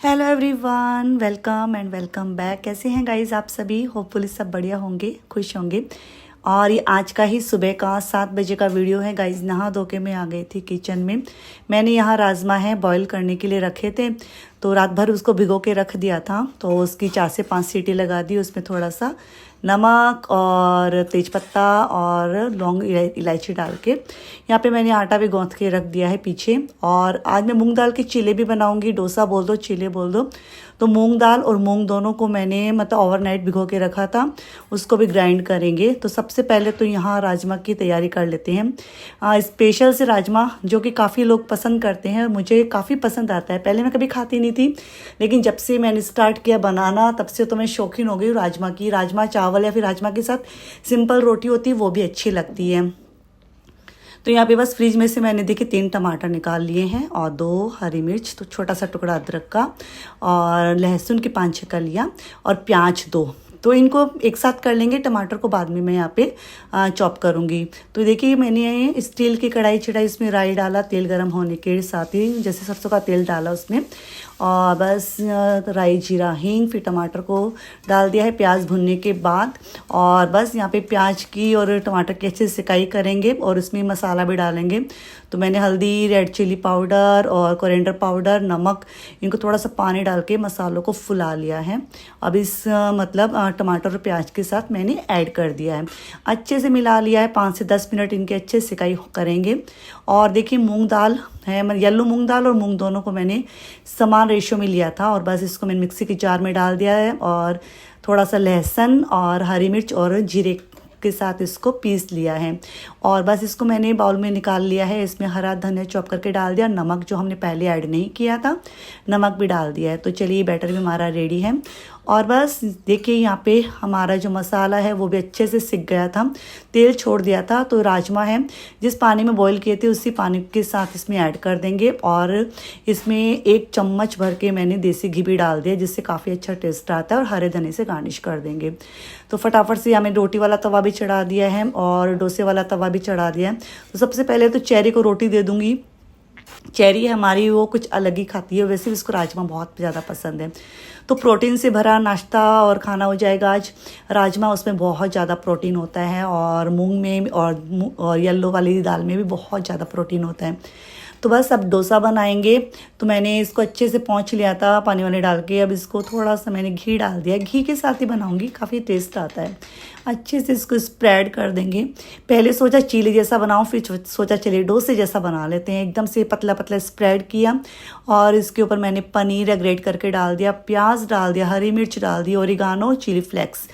Hello everyone, welcome and welcome back. कैसे हैं guys आप सभी? होपफुली सब बढ़िया होंगे, खुश होंगे। और ये आज का ही सुबह का 7 बजे का वीडियो है गाइस। नहा धो के मैं आ गई थी किचन में। मैंने यहाँ राजमा है बॉईल करने के लिए रखे थे, तो रात भर उसको भिगो के रख दिया था। तो उसकी 4 से 5 सीटी लगा दी। उसमें थोड़ा सा नमक और तेज़पत्ता और लौंग इलायची डाल के यहाँ पे मैंने आटा भी गूँथ के रख दिया है पीछे। और आज मैं मूंग दाल के चीले भी बनाऊंगी। डोसा बोल दो, चीले बोल दो। तो मूंग दाल और मूंग दोनों को मैंने मतलब ओवरनाइट भिगो के रखा था, उसको भी ग्राइंड करेंगे। तो सबसे पहले तो यहाँ राजमा की तैयारी कर लेते हैं। स्पेशल से राजमा जो कि काफ़ी लोग पसंद करते हैं और मुझे काफ़ी पसंद आता है। पहले मैं कभी खाती नहीं थी, लेकिन जब से मैंने स्टार्ट किया बनाना तब से तो मैं शौकीन हो गई हूँ राजमा की। राजमा चावल या फिर राजमा के साथ सिंपल रोटी होती है वो भी अच्छी लगती है। तो यहाँ पे बस फ्रिज में से मैंने देखिए 3 टमाटर निकाल लिए हैं और 2 हरी मिर्च, तो छोटा सा टुकड़ा अदरक का, और लहसुन की 5-6 कलियाँ और प्याज 2। तो इनको एक साथ कर लेंगे। टमाटर को बाद में मैं यहाँ पे चॉप करूँगी। तो देखिए मैंने स्टील की कढ़ाई चढ़ाई, इसमें राई डाला, तेल गर्म होने के साथ ही जैसे सरसों का तेल डाला उसमें, और बस राई जीरा हींग, फिर टमाटर को डाल दिया है प्याज भुनने के बाद। और बस यहाँ पे प्याज की और टमाटर की अच्छे से सिकाई करेंगे और उसमें मसाला भी डालेंगे। तो मैंने हल्दी, रेड चिली पाउडर और कोरिएंडर पाउडर, नमक, इनको थोड़ा सा पानी डाल के मसालों को फुला लिया है। अब इस मतलब टमाटर और प्याज के साथ मैंने ऐड कर दिया है, अच्छे से मिला लिया है। 5 से 10 मिनट इनके अच्छे से सिकाई करेंगे। और देखिए मूंग दाल है, येलो मूंग दाल और मूंग दोनों को मैंने समान रेशियो में लिया था। और बस इसको मैंने मिक्सी के जार में डाल दिया है और थोड़ा सा लहसुन और हरी मिर्च और जीरे के साथ इसको पीस लिया है। और बस इसको मैंने बाउल में निकाल लिया है। इसमें हरा धनिया चॉप करके डाल दिया, नमक जो हमने पहले ऐड नहीं किया था नमक भी डाल दिया है। तो चलिए बैटर भी हमारा रेडी है। और बस देखिए यहाँ पे हमारा जो मसाला है वो भी अच्छे से सिक गया था, तेल छोड़ दिया था। तो राजमा है जिस पानी में बॉईल किए थे उसी पानी के साथ इसमें ऐड कर देंगे। और इसमें 1 चम्मच भर के मैंने देसी घी भी डाल दिया, जिससे काफ़ी अच्छा टेस्ट आता है। और हरे धनिया से गार्निश कर देंगे। तो फटाफट से हमें रोटी वाला तवा भी चढ़ा दिया है और डोसे वाला तवा भी चढ़ा दिया है। तो सबसे पहले तो चेरी को रोटी दे दूँगी। चेरी हमारी वो कुछ अलग ही खाती है, वैसे भी उसको राजमा बहुत ज़्यादा पसंद है। तो प्रोटीन से भरा नाश्ता और खाना हो जाएगा आज। राजमा, उसमें बहुत ज़्यादा प्रोटीन होता है और मूंग में और येलो वाली दाल में भी बहुत ज़्यादा प्रोटीन होता है। तो बस अब डोसा बनाएंगे। तो मैंने इसको अच्छे से पोंछ लिया था पानी वाले डाल के। अब इसको थोड़ा सा मैंने घी डाल दिया, घी के साथ ही बनाऊंगी, काफ़ी टेस्ट आता है। अच्छे से इसको स्प्रेड कर देंगे। पहले सोचा चीले जैसा बनाऊं, फिर सोचा चलिए डोसे जैसा बना लेते हैं। एकदम से पतला पतला स्प्रेड किया और इसके ऊपर मैंने पनीर ग्रेट करके डाल दिया, प्याज डाल दिया, हरी मिर्च डाल दी, ओरिगानो, चिली फ्लेक्स।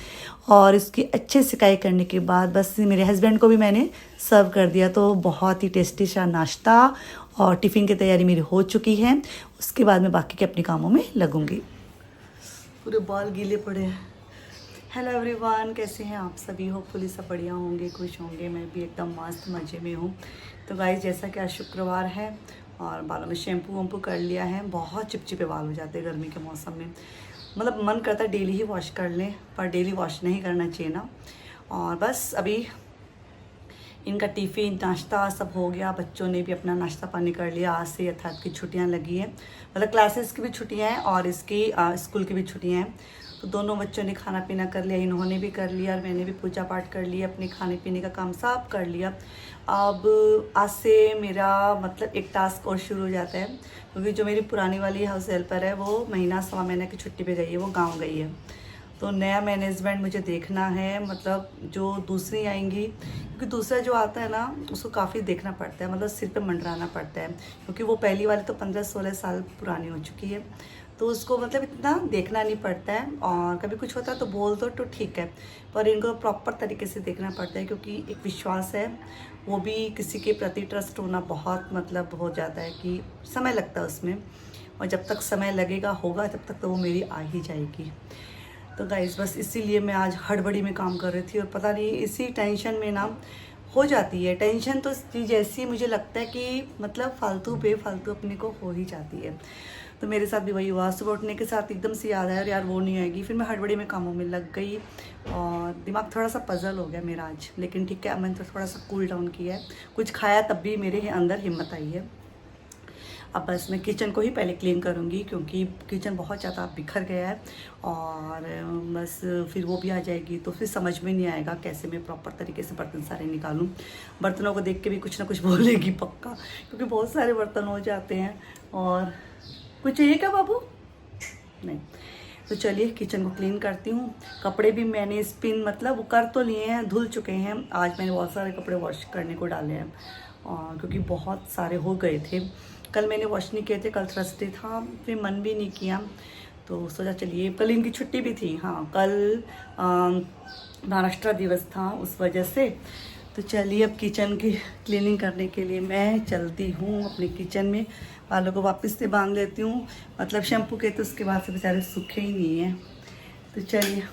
और इसकी अच्छे सिकाई करने के बाद बस मेरे हस्बैंड को भी मैंने सर्व कर दिया। तो बहुत ही टेस्टी सा नाश्ता और टिफ़िन की तैयारी मेरी हो चुकी है। उसके बाद मैं बाकी के अपने कामों में लगूंगी। पूरे बाल गीले पड़े हैं। हेलो एवरीवन, कैसे हैं आप सभी? होपफुली सब बढ़िया होंगे, खुश होंगे। मैं भी एकदम मस्त मज़े में हूँ। तो गाइस, जैसा कि आज शुक्रवार है और बालों में शैम्पू वैम्पू कर लिया है। बहुत चिपचिपे बाल हो जाते हैं गर्मी के मौसम में, मतलब मन करता है डेली ही वॉश कर लें, पर डेली वॉश नहीं करना चाहिए ना। और बस अभी इनका टिफ़िन नाश्ता सब हो गया। बच्चों ने भी अपना नाश्ता पानी कर लिया। आज से यथार्थ की छुट्टियां लगी हैं, मतलब क्लासेस की भी छुट्टियां हैं और इसकी स्कूल की भी छुट्टियां हैं। तो दोनों बच्चों ने खाना पीना कर लिया, इन्होंने भी कर लिया और मैंने भी पूजा पाठ कर लिया, अपने खाने पीने का काम सब कर लिया। अब आज से मेरा मतलब एक टास्क और शुरू हो जाता है, क्योंकि जो मेरी पुरानी वाली हाउस हेल्पर है वो महीना सवा महीने की छुट्टी पे गई है, वो गाँव गई है। तो नया मैनेजमेंट मुझे देखना है, मतलब जो दूसरी आएंगी, क्योंकि दूसरा जो आता है ना उसको काफ़ी देखना पड़ता है, मतलब सिर पे मंडराना पड़ता है। क्योंकि वो पहली वाली तो 15-16 साल पुरानी हो चुकी है, तो उसको मतलब इतना देखना नहीं पड़ता है। और कभी कुछ होता है तो बोल दो तो ठीक है, पर इनको प्रॉपर तरीके से देखना पड़ता है, क्योंकि एक विश्वास है, वो भी किसी के प्रति ट्रस्ट होना बहुत मतलब हो जाता है कि समय लगता है उसमें। और जब तक समय लगेगा होगा तब तक तो वो मेरी आ ही जाएगी। तो गाइस, बस इसीलिए मैं आज हड़बड़ी में काम कर रही थी और पता नहीं इसी टेंशन में ना हो जाती है। टेंशन तो चीज़ ऐसी मुझे लगता है कि मतलब फालतू बेफालतू अपने को हो ही जाती है। तो मेरे साथ भी वही हुआ। सुबह उठने के साथ एकदम से याद आया यार वो नहीं आएगी, फिर मैं हड़बड़ी में कामों में लग गई और दिमाग थोड़ा सा पजल हो गया मेरा आज। लेकिन ठीक है, मैंने तो थोड़ा सा कूल डाउन किया है, कुछ खाया तब भी मेरे अंदर हिम्मत आई है। अब बस मैं किचन को ही पहले क्लीन करूँगी क्योंकि किचन बहुत ज़्यादा बिखर गया है और बस फिर वो भी आ जाएगी तो फिर समझ में नहीं आएगा कैसे मैं प्रॉपर तरीके से बर्तन सारे निकालूँ। बर्तनों को देख के भी कुछ ना कुछ बोलेगी पक्का, क्योंकि बहुत सारे बर्तन हो जाते हैं। और कुछ चाहिए क्या बाबू? नहीं। तो चलिए किचन को क्लीन करती हूँ। कपड़े भी मैंने स्पिन मतलब कर तो लिए हैं, धुल चुके हैं। आज मैंने बहुत सारे कपड़े वॉश करने को डाले हैं और क्योंकि बहुत सारे हो गए थे। कल मैंने वॉश नहीं किए थे, कल थर्सडे था, फिर मन भी नहीं किया तो सोचा चलिए, कल इनकी छुट्टी भी थी। हाँ, कल महाराष्ट्र दिवस था उस वजह से। तो चलिए अब किचन की क्लीनिंग करने के लिए मैं चलती हूँ अपने किचन में। बालों को वापस से बांध लेती हूँ, मतलब शैम्पू के तो उसके बाद से बेचारे सूखे ही नहीं हैं। तो चलिए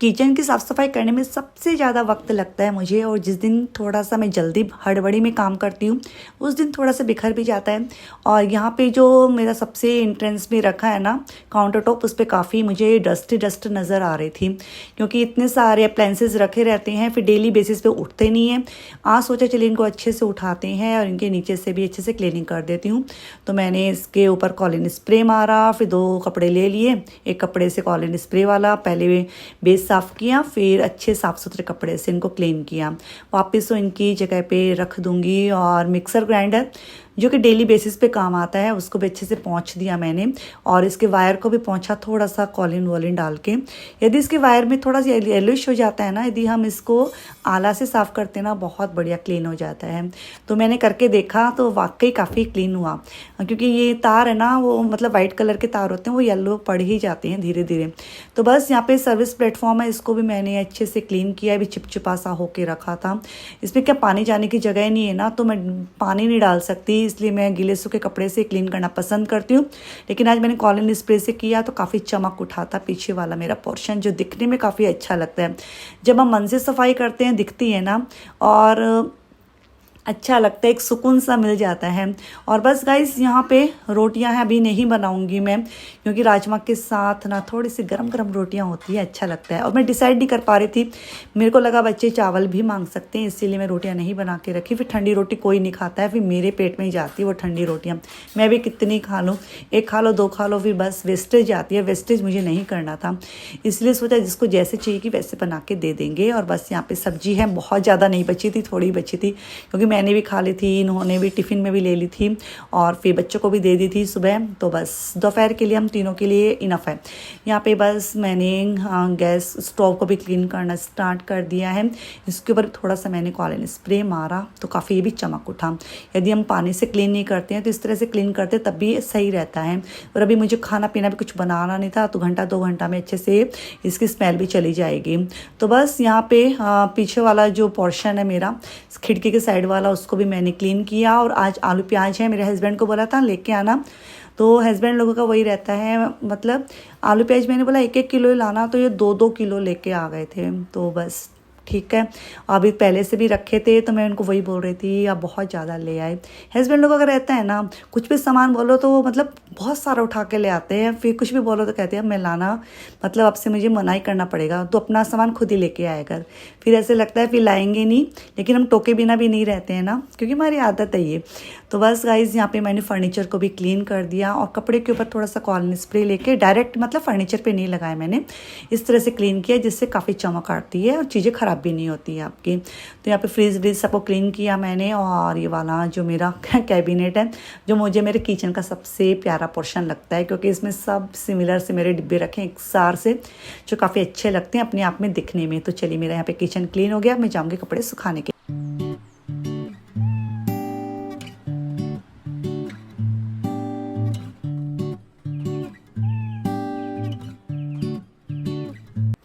किचन की साफ़ सफाई करने में सबसे ज़्यादा वक्त लगता है मुझे, और जिस दिन थोड़ा सा मैं जल्दी हड़बड़ी में काम करती हूँ उस दिन थोड़ा सा बिखर भी जाता है। और यहाँ पे जो मेरा सबसे एंट्रेंस में रखा है ना काउंटर टॉप, उस पर काफ़ी मुझे डस्ट नज़र आ रही थी क्योंकि इतने सारे अप्लायंसेस रखे रहते हैं, फिर डेली बेसिस पे उठते नहीं हैं। आज सोचा चलिए इनको अच्छे से उठाते हैं और इनके नीचे से भी अच्छे से क्लीनिंग कर देती हूँ। तो मैंने इसके ऊपर कॉलिन स्प्रे मारा, फिर 2 कपड़े ले लिए, एक कपड़े से कॉलिन स्प्रे वाला पहले बेस साफ़ किया, फिर अच्छे साफ़ सुथरे कपड़े से इनको क्लीन किया। वापस तो इनकी जगह पे रख दूंगी। और मिक्सर ग्राइंडर जो कि डेली बेसिस पे काम आता है उसको भी अच्छे से पोंछ दिया मैंने, और इसके वायर को भी पोंछा थोड़ा सा कॉलिन वॉलिन डाल के। यदि इसके वायर में थोड़ा सा येलोइश हो जाता है ना, यदि हम इसको आला से साफ़ करते हैं ना, बहुत बढ़िया क्लीन हो जाता है। तो मैंने करके देखा तो वाकई काफ़ी क्लीन हुआ, क्योंकि ये तार है ना वो मतलब वाइट कलर के तार होते हैं, वो येलो पड़ ही जाते हैं धीरे धीरे। तो बस यहाँ पे सर्विस प्लेटफॉर्म है, इसको भी मैंने अच्छे से क्लीन किया, अभी चिपचिपा सा होके रखा था। इसमें क्या पानी जाने की जगह नहीं है ना, तो मैं पानी नहीं डाल सकती, इसलिए मैं गीले सूखे कपड़े से क्लीन करना पसंद करती हूँ। लेकिन आज मैंने कॉलिन स्प्रे से किया तो काफ़ी चमक उठा था पीछे वाला मेरा पोर्शन, जो दिखने में काफ़ी अच्छा लगता है। जब हम मन से सफाई करते हैं दिखती है ना, और अच्छा लगता है, एक सुकून सा मिल जाता है। और बस गाइस यहाँ पे रोटियां हैं, अभी नहीं बनाऊंगी मैं, क्योंकि राजमा के साथ ना थोड़ी सी गरम गरम रोटियां होती है, अच्छा लगता है। और मैं डिसाइड नहीं कर पा रही थी, मेरे को लगा बच्चे चावल भी मांग सकते हैं, इसीलिए मैं रोटियां नहीं बना के रखी। फिर ठंडी रोटी कोई नहीं खाता है, फिर मेरे पेट में ही जाती है वो ठंडी रोटियाँ। मैं भी कितनी खा लूँ, 1 खा लो 2 खा लो, फिर बस वेस्टेज जाती है। वेस्टेज मुझे नहीं करना था, इसलिए सोचा जिसको जैसे चाहिए कि वैसे बना के दे देंगे। और बस यहाँ पे सब्जी है, बहुत ज़्यादा नहीं बची थी, थोड़ी बची थी, क्योंकि मैंने भी खा ली थी, इन्होंने भी टिफ़िन में भी ले ली थी और फिर बच्चों को भी दे दी थी सुबह। तो बस दोपहर के लिए हम तीनों के लिए इनफ है। यहाँ पे बस मैंने गैस स्टोव को भी क्लीन करना स्टार्ट कर दिया है। इसके ऊपर थोड़ा सा मैंने कॉलिन स्प्रे मारा तो काफ़ी ये भी चमक उठा। यदि हम पानी से क्लीन नहीं करते हैं तो इस तरह से क्लीन करते तब भी सही रहता है। और अभी मुझे खाना पीना भी कुछ बनाना नहीं था, तो घंटा 2 घंटा में अच्छे से इसकी स्मेल भी चली जाएगी। तो बस यहाँ पे पीछे वाला जो पोर्शन है मेरा खिड़की के साइड वाला, उसको भी मैंने क्लीन किया। और आज आलू प्याज है, मेरे हस्बैंड को बोला था लेके आना, तो हस्बैंड लोगों का वही रहता है, मतलब आलू प्याज मैंने बोला 1-1 किलो लाना, तो ये 2-2 किलो लेके आ गए थे। तो बस ठीक है, अभी पहले से भी रखे थे तो मैं उनको वही बोल रही थी, अब बहुत ज़्यादा ले आए। हस्बैंड लोग अगर रहता है ना, कुछ भी सामान बोलो तो मतलब बहुत सारा उठा के ले आते हैं, फिर कुछ भी बोलो तो कहते हैं मैं लाना, मतलब अब से मुझे मना ही करना पड़ेगा, तो अपना सामान खुद ही लेके आया कर। फिर ऐसे लगता है फिर लाएंगे नहीं, लेकिन हम टोके बिना भी नहीं रहते हैं ना, क्योंकि हमारी आदत है ये। तो बस गाइज यहाँ पे मैंने फर्नीचर को भी क्लीन कर दिया, और कपड़े के ऊपर थोड़ा सा कॉलिन स्प्रे लेके डायरेक्ट मतलब फर्नीचर पे नहीं लगाया मैंने, इस तरह से क्लीन किया जिससे काफ़ी चमक आती है और चीज़ें ख़राब भी नहीं होती है आपकी। तो यहाँ पे फ्रीज व्रीज सबको क्लीन किया मैंने। और ये वाला जो मेरा कैबिनेट है, जो मुझे मेरे किचन का सबसे प्यारा पोर्शन लगता है, क्योंकि इसमें सब सिमिलर से मेरे डिब्बे रखे हैं एक सार से, जो काफ़ी अच्छे लगते हैं अपने आप में दिखने में। तो चलिए मेरा यहाँ पे किचन क्लीन हो गया, मैं जाऊँगी कपड़े सुखाने के।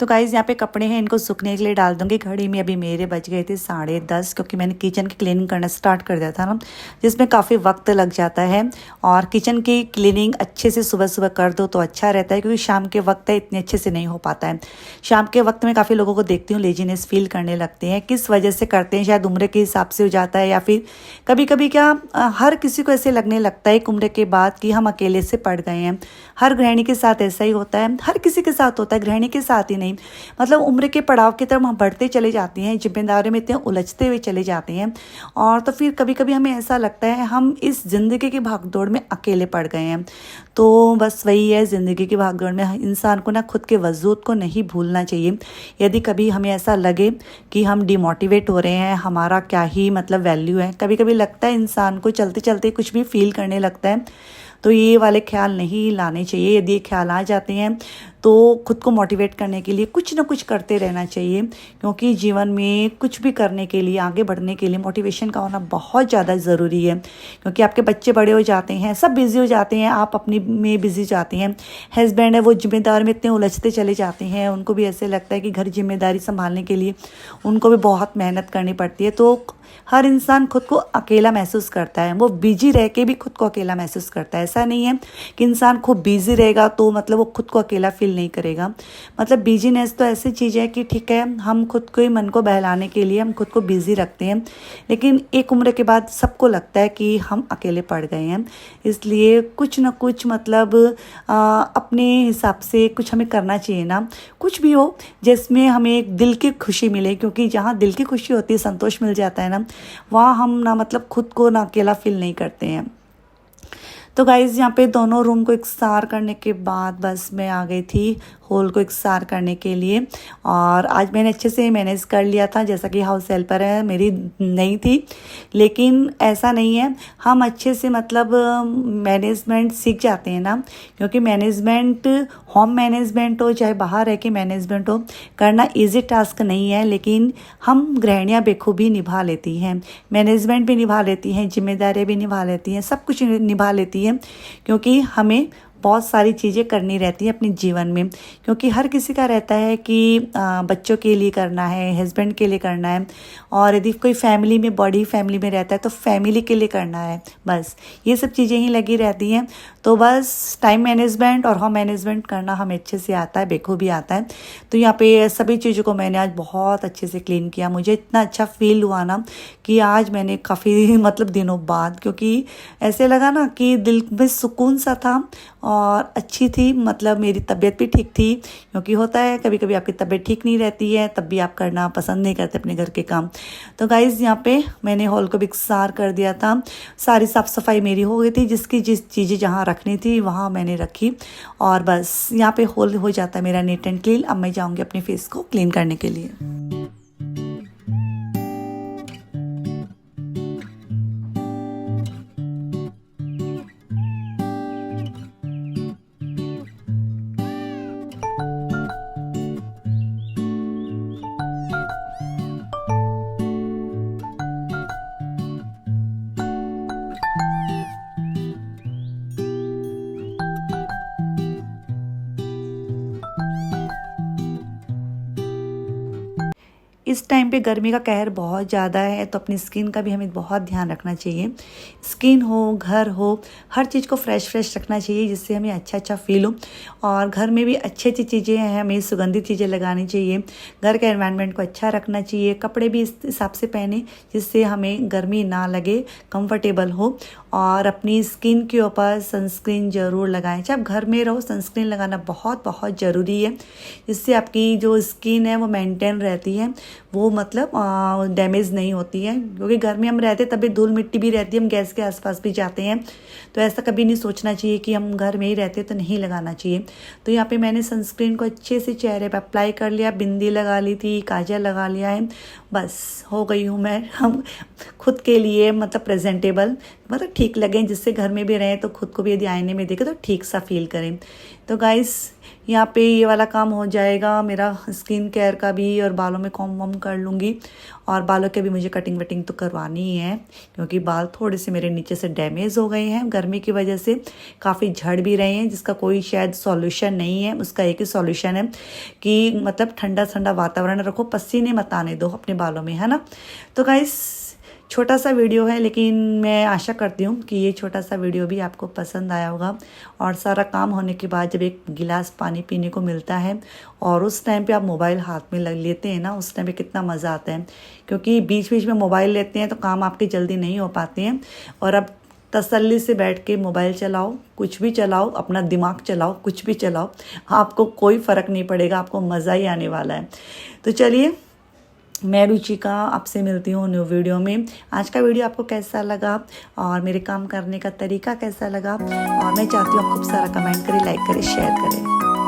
तो गाइज़ यहाँ पे कपड़े हैं, इनको सूखने के लिए डाल दूंगी। घड़ी में अभी मेरे बज गए थे 10:30, क्योंकि मैंने किचन की क्लीनिंग करना स्टार्ट कर दिया था ना, जिसमें काफ़ी वक्त लग जाता है। और किचन की क्लीनिंग अच्छे से सुबह सुबह कर दो तो अच्छा रहता है, क्योंकि शाम के वक्त है इतने अच्छे से नहीं हो पाता है। शाम के वक्त में काफ़ी लोगों को देखती हूँ लेजीनेस फील करने लगते हैं, किस वजह से करते हैं, शायद उम्र के हिसाब से हो जाता है, या फिर कभी कभी क्या हर किसी को ऐसे लगने लगता है एक उम्र के बाद कि हम अकेले से पड़ गए हैं। हर गृहिणी के साथ ऐसा ही होता है, हर किसी के साथ होता है, गृहिणी के साथ ही नहीं, नहीं, मतलब उम्र के पड़ाव की तरफ हम बढ़ते चले जाते हैं, जिम्मेदारियों में इतने उलझते हुए चले जाते हैं। और तो फिर कभी कभी हमें ऐसा लगता है हम इस ज़िंदगी की भागदौड़ में अकेले पड़ गए हैं। तो बस वही है, ज़िंदगी की भागदौड़ में इंसान को ना खुद के वजूद को नहीं भूलना चाहिए। यदि कभी हमें ऐसा लगे कि हम डिमोटिवेट हो रहे हैं, हमारा क्या ही मतलब वैल्यू है, कभी कभी लगता है इंसान को चलते चलते कुछ भी फील करने लगता है, तो ये वाले ख्याल नहीं लाने चाहिए। यदि ये ख्याल आ जाते हैं तो खुद को मोटिवेट करने के लिए कुछ ना कुछ करते रहना चाहिए, क्योंकि जीवन में कुछ भी करने के लिए, आगे बढ़ने के लिए मोटिवेशन का होना बहुत ज़्यादा ज़रूरी है। क्योंकि आपके बच्चे बड़े हो जाते हैं, सब बिज़ी हो जाते हैं, आप अपनी में बिज़ी जाते हैं, हस्बैंड है वो जिम्मेदारी में इतने उलझते चले जाते हैं, उनको भी ऐसे लगता है कि घर जिम्मेदारी संभालने के लिए उनको भी बहुत मेहनत करनी पड़ती है। तो हर इंसान खुद को अकेला महसूस करता है, वो बिजी रह के भी खुद को अकेला महसूस करता है। ऐसा नहीं है कि इंसान खूब बिजी रहेगा तो मतलब वो खुद को अकेला फील नहीं करेगा। मतलब बिजीनेस तो ऐसी चीज़ है कि ठीक है, हम खुद को ही मन को बहलाने के लिए हम खुद को बिजी रखते हैं, लेकिन एक उम्र के बाद सबको लगता है कि हम अकेले पड़ गए हैं। इसलिए कुछ ना कुछ मतलब अपने हिसाब से कुछ हमें करना चाहिए ना, कुछ भी हो जिसमें हमें एक दिल की खुशी मिले, क्योंकि जहाँ दिल की खुशी होती है, संतोष मिल जाता है ना, वहाँ हम ना मतलब खुद को ना अकेला फील नहीं करते हैं। तो गाइज़ यहाँ पे दोनों रूम को इकसार करने के बाद बस मैं आ गई थी हॉल को इकसार करने के लिए। और आज मैंने अच्छे से मैनेज कर लिया था, जैसा कि हाउस हेल्पर है मेरी नहीं थी, लेकिन ऐसा नहीं है, हम अच्छे से मतलब मैनेजमेंट सीख जाते हैं ना, क्योंकि मैनेजमेंट, होम मैनेजमेंट हो चाहे बाहर रह के मैनेजमेंट हो, करना इजी टास्क नहीं है, लेकिन हम गृहिणियाँ बेखूबी निभा लेती हैं, मैनेजमेंट भी निभा लेती हैं, जिम्मेदारियाँ भी निभा लेती हैं, सब कुछ निभा लेती हैं, क्योंकि हमें बहुत सारी चीज़ें करनी रहती हैं अपने जीवन में। क्योंकि हर किसी का रहता है कि बच्चों के लिए करना है, हस्बैंड के लिए करना है, और यदि कोई फैमिली में, बड़ी फैमिली में रहता है तो फैमिली के लिए करना है, बस ये सब चीज़ें ही लगी रहती हैं। तो बस टाइम मैनेजमेंट और होम मैनेजमेंट करना हमें अच्छे से आता है, बेखूबी आता है। तो यहाँ पे सभी चीज़ों को मैंने आज बहुत अच्छे से क्लीन किया। मुझे इतना अच्छा फील हुआ ना कि आज मैंने काफ़ी मतलब दिनों बाद, क्योंकि ऐसे लगा ना कि दिल में सुकून सा था और अच्छी थी, मतलब मेरी तबीयत भी ठीक थी। क्योंकि होता है कभी कभी आपकी तबीयत ठीक नहीं रहती है, तब भी आप करना पसंद नहीं करते अपने घर के काम। तो गाइज़ यहाँ पे मैंने हॉल को भी इकसार कर दिया था, सारी साफ़ सफाई मेरी हो गई थी, जिसकी जिस चीज़ें जहाँ रखनी थी वहाँ मैंने रखी, और बस यहाँ पे हॉल हो जाता है मेरा नीट एंड क्लीन। अब मैं जाऊँगी अपने फेस को क्लीन करने के लिए। इस टाइम पे गर्मी का कहर बहुत ज़्यादा है, तो अपनी स्किन का भी हमें बहुत ध्यान रखना चाहिए। स्किन हो, घर हो, हर चीज़ को फ्रेश रखना चाहिए, जिससे हमें अच्छा फील हो। और घर में भी अच्छी चीज़ें हैं, हमें सुगंधित चीज़ें लगानी चाहिए, घर के एनवायरनमेंट को अच्छा रखना चाहिए, कपड़े भी इस हिसाब से पहने जिससे हमें गर्मी ना लगे, कंफर्टेबल हो। और अपनी स्किन के ऊपर सनस्क्रीन ज़रूर लगाएं, चाहे आप घर में रहो, सनस्क्रीन लगाना बहुत ज़रूरी है, जिससे आपकी जो स्किन है वो मेंटेन रहती है, वो मतलब डैमेज नहीं होती है। क्योंकि घर में हम रहते तभी धूल मिट्टी भी रहती है, हम गैस के आसपास भी जाते हैं, तो ऐसा कभी नहीं सोचना चाहिए कि हम घर में ही रहते तो नहीं लगाना चाहिए। तो यहाँ पे मैंने सनस्क्रीन को अच्छे से चेहरे पे अप्लाई कर लिया, बिंदी लगा ली थी, काजल लगा लिया है, बस हो गई हूँ मैं हम खुद के लिए मतलब प्रेजेंटेबल, मतलब ठीक लगें, जिससे घर में भी रहें तो खुद को भी यदि आईने में देखें तो ठीक सा फील करें। तो गाइस यहाँ पे ये वाला काम हो जाएगा मेरा स्किन केयर का भी, और बालों में कॉम्ब वॉम्ब कर लूँगी, और बालों के भी मुझे कटिंग वटिंग तो करवानी ही है, क्योंकि बाल थोड़े से मेरे नीचे से डैमेज हो गए हैं गर्मी की वजह से, काफ़ी झड़ भी रहे हैं, जिसका कोई शायद सॉल्यूशन नहीं है। उसका एक ही सॉल्यूशन है कि मतलब ठंडा वातावरण रखो, पसीने मत आने दो अपने बालों में, है ना। तो गाइस छोटा सा वीडियो है, लेकिन मैं आशा करती हूँ कि ये छोटा सा वीडियो भी आपको पसंद आया होगा। और सारा काम होने के बाद जब एक गिलास पानी पीने को मिलता है और उस टाइम पे आप मोबाइल हाथ में लग लेते हैं ना, उस टाइम पे कितना मज़ा आता है। क्योंकि बीच बीच में मोबाइल लेते हैं तो काम आपके जल्दी नहीं हो पाते हैं, और अब तसल्ली से बैठ के मोबाइल चलाओ, कुछ भी चलाओ, अपना दिमाग चलाओ, कुछ भी चलाओ, आपको कोई फ़र्क नहीं पड़ेगा, आपको मज़ा ही आने वाला है। तो चलिए, मैं रुचिका आपसे मिलती हूँ न्यू वीडियो में। आज का वीडियो आपको कैसा लगा और मेरे काम करने का तरीका कैसा लगा, और मैं चाहती हूँ आप खूब सारा कमेंट करें, लाइक करें, शेयर करें।